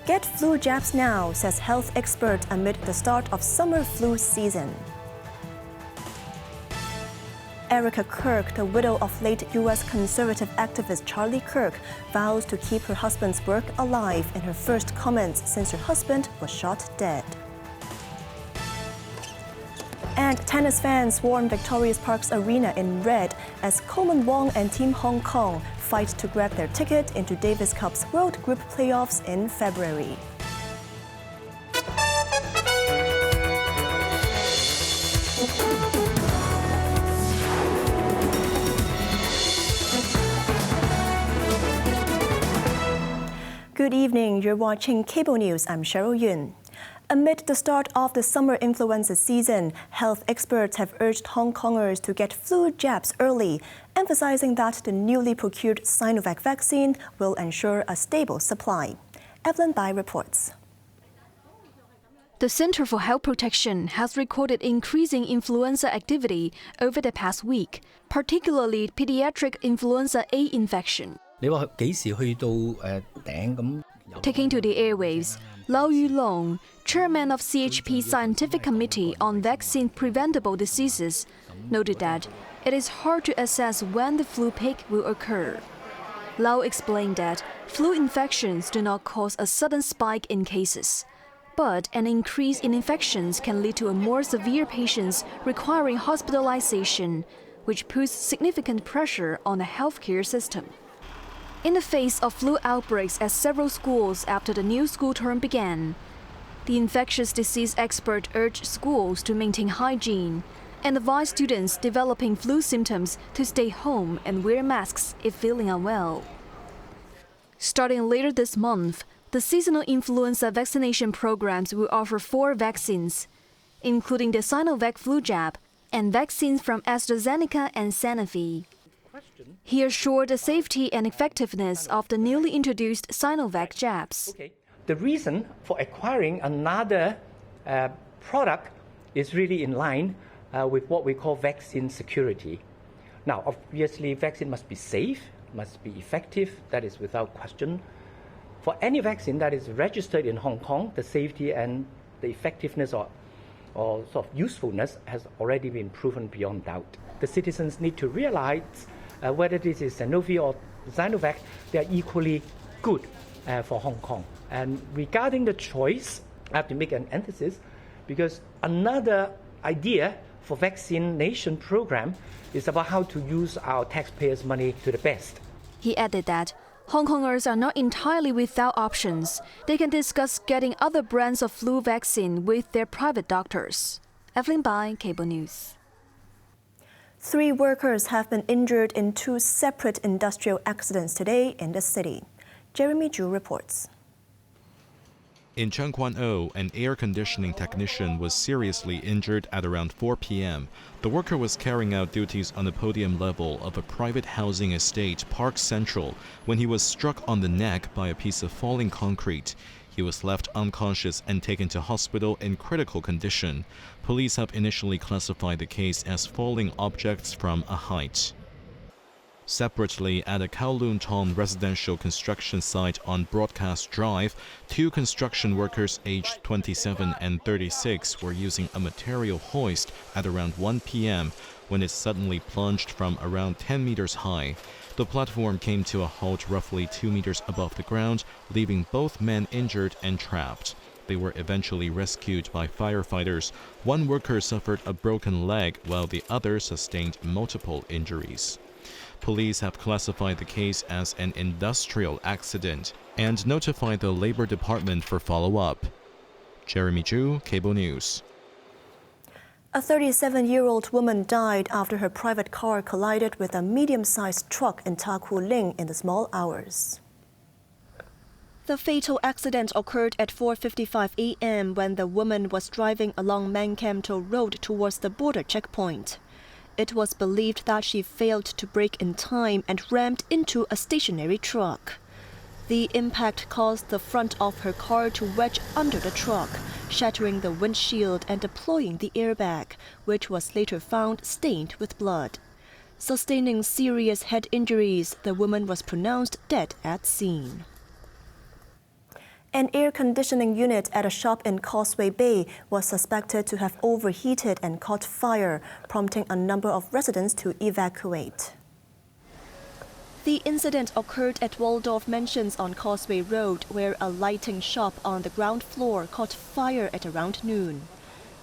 Get flu jabs now, says health expert amid the start of summer flu season. Erika Kirk, the widow of late U.S. conservative activist Charlie Kirk, vows to keep her husband's work alive in her first comments since her husband was shot dead. And tennis fans swarm Victoria Park's arena in red as Coleman Wong and Team Hong Kong fight to grab their ticket into Davis Cup's World Group Playoffs in February. Good evening, you're watching Cable News. I'm Cheryl Yun. Amid the start of the summer influenza season, health experts have urged Hong Kongers to get flu jabs early, emphasizing that the newly procured Sinovac vaccine will ensure a stable supply. Evelyn Bai reports. The Center for Health Protection has recorded increasing influenza activity over the past week, particularly pediatric influenza A infection. Taking to the airwaves, Lau Yulong, chairman of CHP's Scientific Committee on Vaccine Preventable Diseases, noted that it is hard to assess when the flu peak will occur. Lau explained that flu infections do not cause a sudden spike in cases, but an increase in infections can lead to a more severe patients requiring hospitalization, which puts significant pressure on the healthcare system. In the face of flu outbreaks at several schools after the new school term began, the infectious disease expert urged schools to maintain hygiene and advise students developing flu symptoms to stay home and wear masks if feeling unwell. Starting later this month, the seasonal influenza vaccination programs will offer 4 vaccines, including the Sinovac flu jab and vaccines from AstraZeneca and Sanofi. He assured the safety and effectiveness of the newly introduced Sinovac jabs. The reason for acquiring another product is really in line with what we call vaccine security. Now, obviously, vaccine must be safe, must be effective, that is without question. For any vaccine that is registered in Hong Kong, the safety and the effectiveness or sort of usefulness has already been proven beyond doubt. The citizens need to realize whether this is Sanofi or Sinovac, they are equally good for Hong Kong. And regarding the choice, I have to make an emphasis because another idea for vaccination program is about how to use our taxpayers' money to the best. He added that Hong Kongers are not entirely without options. They can discuss getting other brands of flu vaccine with their private doctors. Evelyn Bai, Cable News. 3 workers have been injured in 2 separate industrial accidents today in the city. Jeremy Zhu reports. In Cheung Kwan O, an air conditioning technician was seriously injured at around 4 p.m. The worker was carrying out duties on the podium level of a private housing estate, Park Central, when he was struck on the neck by a piece of falling concrete. He was left unconscious and taken to hospital in critical condition. Police have initially classified the case as falling objects from a height. Separately, at a Kowloon Tong residential construction site on Broadcast Drive, 2 construction workers aged 27 and 36 were using a material hoist at around 1 p.m. when it suddenly plunged from around 10 meters high. The platform came to a halt roughly 2 meters above the ground, leaving both men injured and trapped. They were eventually rescued by firefighters. 1 worker suffered a broken leg, while the other sustained multiple injuries. Police have classified the case as an industrial accident and notified the Labor Department for follow-up. Jeremy Zhu, Cable News. A 37-year-old woman died after her private car collided with a medium-sized truck in Ta Kwu Ling in the small hours. The fatal accident occurred at 4:55 a.m. when the woman was driving along Man Kam To Road towards the border checkpoint. It was believed that she failed to brake in time and rammed into a stationary truck. The impact caused the front of her car to wedge under the truck, shattering the windshield and deploying the airbag, which was later found stained with blood. Sustaining serious head injuries, the woman was pronounced dead at scene. An air conditioning unit at a shop in Causeway Bay was suspected to have overheated and caught fire, prompting a number of residents to evacuate. The incident occurred at Waldorf Mansions on Causeway Road, where a lighting shop on the ground floor caught fire at around noon.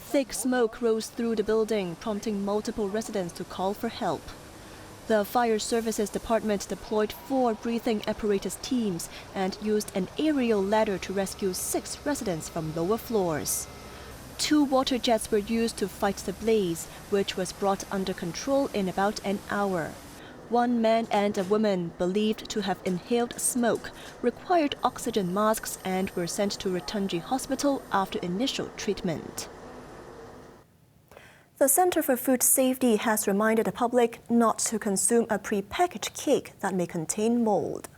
Thick smoke rose through the building, prompting multiple residents to call for help. The Fire Services Department deployed 4 breathing apparatus teams and used an aerial ladder to rescue 6 residents from lower floors. 2 water jets were used to fight the blaze, which was brought under control in about an hour. 1 man and a woman, believed to have inhaled smoke, required oxygen masks and were sent to Ratunji Hospital after initial treatment. The Center for Food Safety has reminded the public not to consume a prepackaged cake that may contain mold.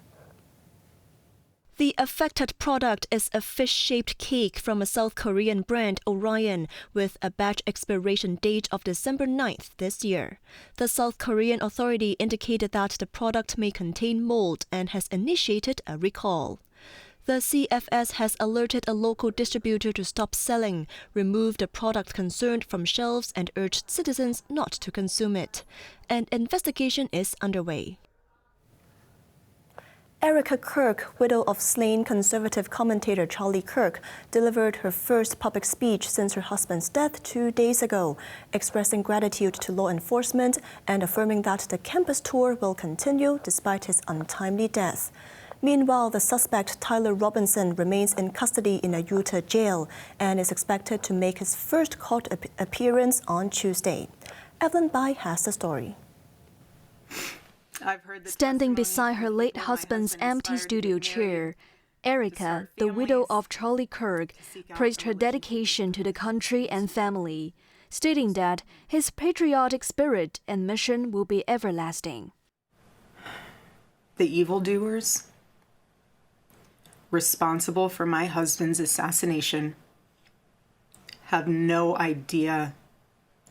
The affected product is a fish-shaped cake from a South Korean brand, Orion, with a batch expiration date of December 9th this year. The South Korean authority indicated that the product may contain mold and has initiated a recall. The CFS has alerted a local distributor to stop selling, remove the product concerned from shelves, and urged citizens not to consume it. An investigation is underway. Erika Kirk, widow of slain conservative commentator Charlie Kirk, delivered her first public speech since her husband's death 2 days ago, expressing gratitude to law enforcement and affirming that the campus tour will continue despite his untimely death. Meanwhile, the suspect, Tyler Robinson, remains in custody in a Utah jail and is expected to make his first court appearance on Tuesday. Evelyn Bai has the story. Standing beside her late husband's empty studio chair, Erika, the widow of Charlie Kirk, praised her dedication to the country and family, stating that his patriotic spirit and mission will be everlasting. The evildoers responsible for my husband's assassination have no idea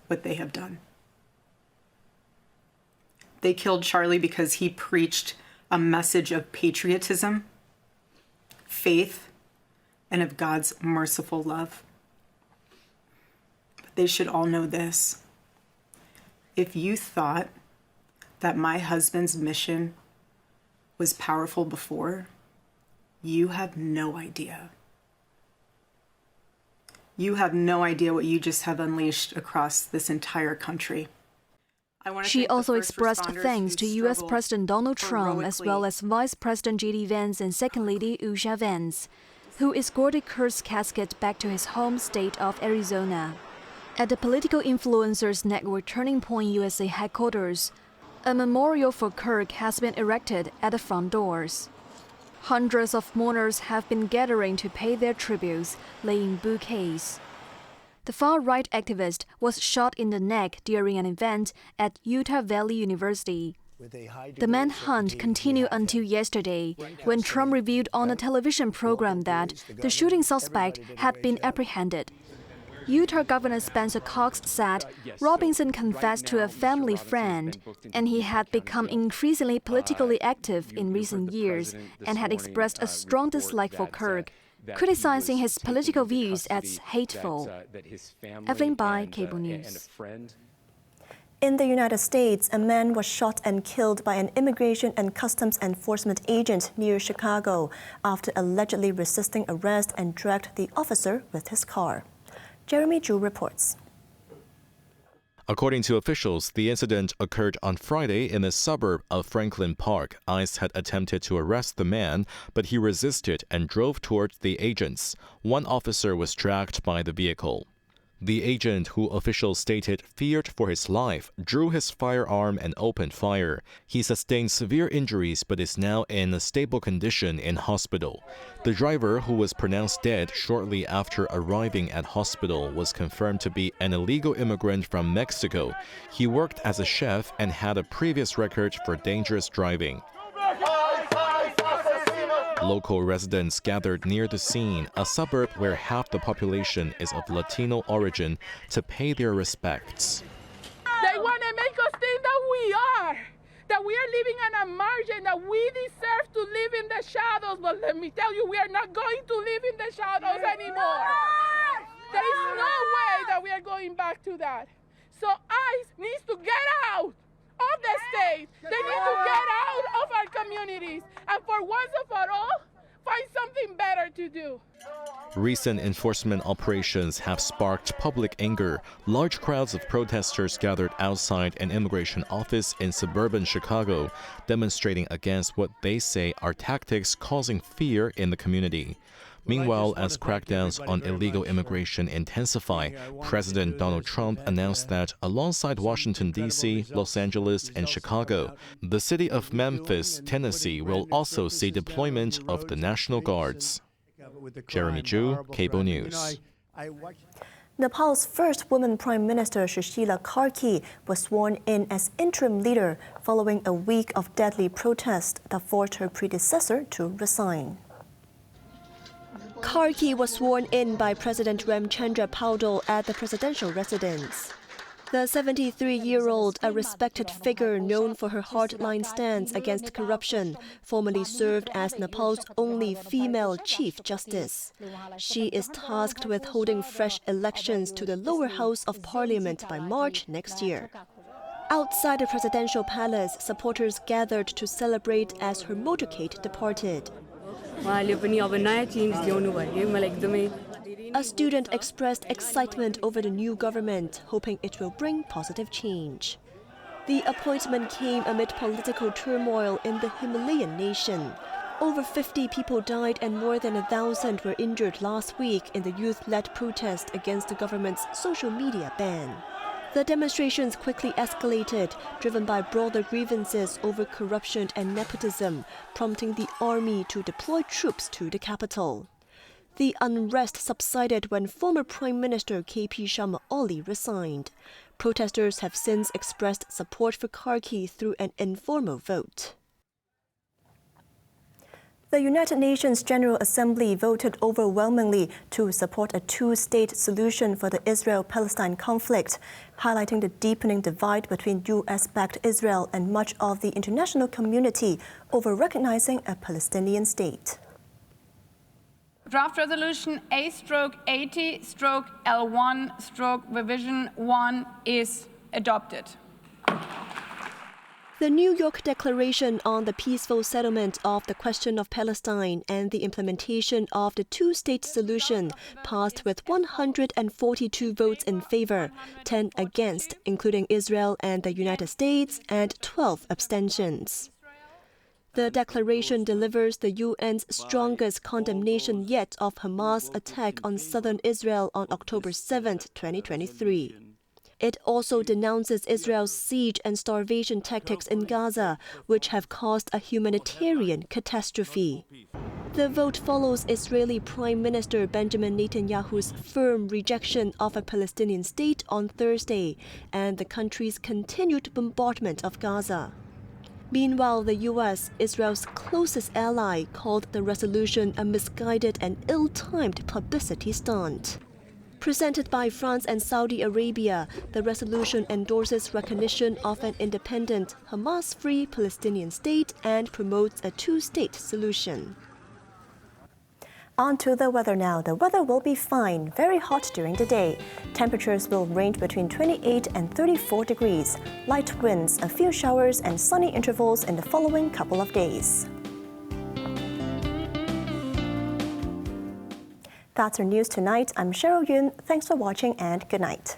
what they have done. They killed Charlie because he preached a message of patriotism, faith, and of God's merciful love. But they should all know this. If you thought that my husband's mission was powerful before, you have no idea. You have no idea what you just have unleashed across this entire country. She also expressed thanks to U.S. President Donald Trump as well as Vice President J.D. Vance and Second Lady Usha Vance, who escorted Kirk's casket back to his home state of Arizona. At the Political Influencers Network Turning Point USA headquarters, a memorial for Kirk has been erected at the front doors. Hundreds of mourners have been gathering to pay their tributes, laying bouquets. The far-right activist was shot in the neck during an event at Utah Valley University. The manhunt continued until yesterday, when Trump revealed on a television program that the shooting suspect had been apprehended. Utah Governor Spencer Cox said Robinson confessed to a family friend, and he had become increasingly politically active in recent years and had expressed a strong dislike for Kirk, criticizing his political views as hateful. Evelyn Bai, Cable News. In the United States, a man was shot and killed by an immigration and customs enforcement agent near Chicago after allegedly resisting arrest and dragged the officer with his car. Jeremy Zhu reports. According to officials, the incident occurred on Friday in a suburb of Franklin Park. ICE had attempted to arrest the man, but he resisted and drove towards the agents. One officer was dragged by the vehicle. The agent, who officials stated feared for his life, drew his firearm and opened fire. He sustained severe injuries but is now in a stable condition in hospital. The driver, who was pronounced dead shortly after arriving at hospital, was confirmed to be an illegal immigrant from Mexico. He worked as a chef and had a previous record for dangerous driving. Local residents gathered near the scene, a suburb where half the population is of Latino origin, to pay their respects. They want to make us think that we are that we are living on a margin, that we deserve to live in the shadows. But let me tell you, we are not going to live in the shadows anymore. There is no way that we are going back to that. So ICE needs to get out of the state. They need to get out of our communities. And for once and for all, find something better to do. Recent enforcement operations have sparked public anger. Large crowds of protesters gathered outside an immigration office in suburban Chicago, demonstrating against what they say are tactics causing fear in the community. Meanwhile, as crackdowns on illegal immigration intensify, President Donald Trump announced that alongside Washington, D.C., Los Angeles, and Chicago, the city of Memphis, Tennessee, will also see deployment of the National Guards. Jeremy Zhu, Cable News. Nepal's first woman Prime Minister Charlie Kirk was sworn in as interim leader following a week of deadly protest that forced her predecessor to resign. Kirk was sworn in by President Ramchandra Paudel at the presidential residence. The 73-year-old, a respected figure known for her hardline stance against corruption, formerly served as Nepal's only female Chief Justice. She is tasked with holding fresh elections to the lower house of parliament by March next year. Outside the presidential palace, supporters gathered to celebrate as her motorcade departed. A student expressed excitement over the new government, hoping it will bring positive change. The appointment came amid political turmoil in the Himalayan nation. Over 50 people died and more than 1,000 were injured last week in the youth-led protest against the government's social media ban. The demonstrations quickly escalated, driven by broader grievances over corruption and nepotism, prompting the army to deploy troops to the capital. The unrest subsided when former Prime Minister KP Sharma Oli resigned. Protesters have since expressed support for Kirk through an informal vote. The United Nations General Assembly voted overwhelmingly to support a two-state solution for the Israel-Palestine conflict, highlighting the deepening divide between U.S.-backed Israel and much of the international community over recognizing a Palestinian state. Draft Resolution A/80/L1/Revision 1 is adopted. The New York Declaration on the peaceful settlement of the question of Palestine and the implementation of the two-state solution passed with 142 votes in favor, 10 against, including Israel and the United States, and 12 abstentions. The declaration delivers the UN's strongest condemnation yet of Hamas' attack on southern Israel on October 7, 2023. It also denounces Israel's siege and starvation tactics in Gaza, which have caused a humanitarian catastrophe. The vote follows Israeli Prime Minister Benjamin Netanyahu's firm rejection of a Palestinian state on Thursday and the country's continued bombardment of Gaza. Meanwhile, the U.S., Israel's closest ally, called the resolution a misguided and ill-timed publicity stunt. Presented by France and Saudi Arabia, the resolution endorses recognition of an independent, Hamas-free Palestinian state and promotes a two-state solution. On to the weather now. The weather will be fine, very hot during the day. Temperatures will range between 28 and 34 degrees. Light winds, a few showers and sunny intervals in the following couple of days. That's our news tonight. I'm Cheryl Yun. Thanks for watching and good night.